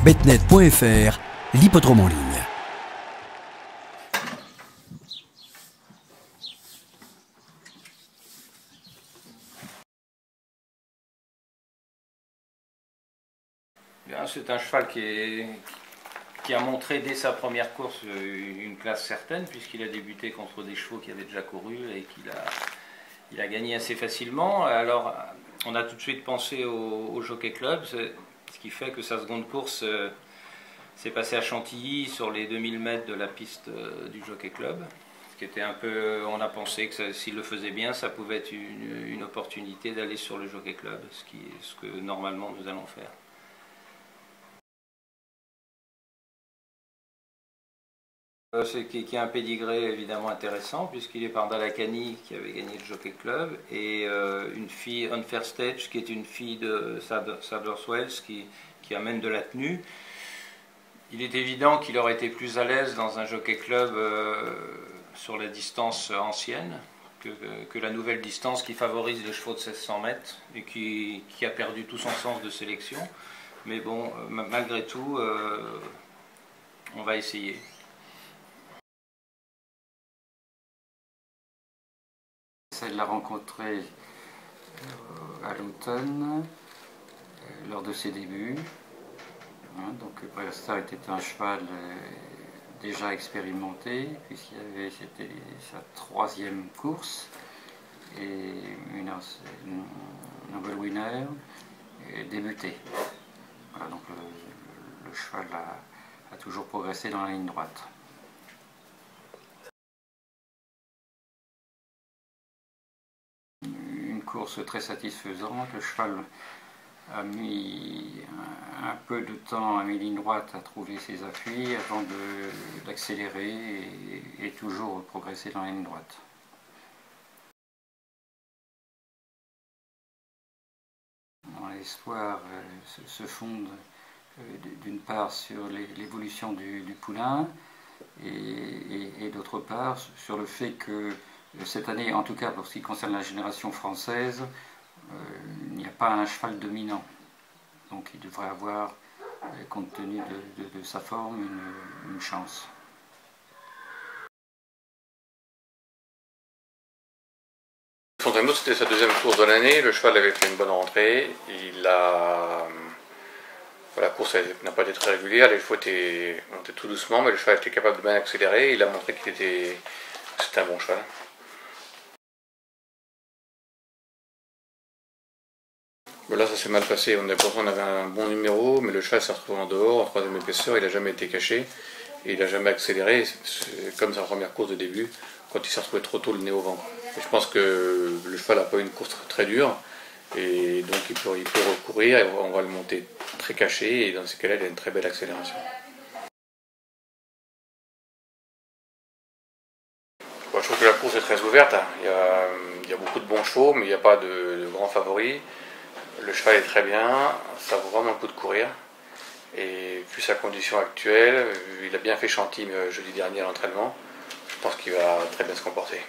betnet.fr, l'hippodrome en ligne. C'est un cheval qui a montré dès sa première course une classe certaine, puisqu'il a débuté contre des chevaux qui avaient déjà couru et qu'il a gagné assez facilement. Alors, on a tout de suite pensé au Jockey Club, ce qui fait que sa seconde course s'est passée à Chantilly sur les 2000 mètres de la piste du Jockey Club. Ce qui était un peu, on a pensé que s'il le faisait bien, ça pouvait être une opportunité d'aller sur le Jockey Club, ce que normalement nous allons faire. Qui a un pédigré évidemment intéressant, puisqu'il est par Dalakani qui avait gagné le Jockey Club, et une fille Unfair Stage qui est une fille de Sadler's Wells qui amène de la tenue. Il est évident qu'il aurait été plus à l'aise dans un Jockey Club sur la distance ancienne que la nouvelle distance qui favorise les chevaux de 1600 mètres et qui a perdu tout son sens de sélection. Mais bon, malgré tout, on va essayer. Elle l'a rencontré à l'automne, lors de ses débuts. Donc Presta était un cheval déjà expérimenté, c'était sa troisième course, et une Noble Winner débuté. Voilà, donc le cheval a toujours progressé dans la ligne droite. Course très satisfaisante. Le cheval a mis un peu de temps à mi-ligne droite à trouver ses appuis avant d'accélérer et toujours progresser dans la ligne droite. L'espoir se fonde d'une part sur l'évolution du poulain et d'autre part sur le fait que cette année, en tout cas pour ce qui concerne la génération française, il n'y a pas un cheval dominant. Donc il devrait avoir, compte tenu de sa forme, une chance. Fontainebleau, c'était sa deuxième course de l'année. Le cheval avait fait une bonne rentrée. La course n'a pas été très régulière. Les chevaux étaient montés tout doucement, mais le cheval était capable de bien accélérer. Il a montré que c'était un bon cheval. Là, ça s'est mal passé. Pourtant, on avait un bon numéro, mais le cheval s'est retrouvé en dehors, en troisième épaisseur. Il n'a jamais été caché et il n'a jamais accéléré, comme sa première course de début, quand il s'est retrouvé trop tôt le nez au vent. Et je pense que le cheval n'a pas eu une course très dure, et donc il peut recourir, et on va le monter très caché, et dans ces cas-là, il a une très belle accélération. Je trouve que la course est très ouverte. Il y a beaucoup de bons chevaux, mais il n'y a pas de grands favoris. Le cheval est très bien, ça vaut vraiment le coup de courir. Et vu sa condition actuelle, il a bien fait Chantilly jeudi dernier à l'entraînement, je pense qu'il va très bien se comporter.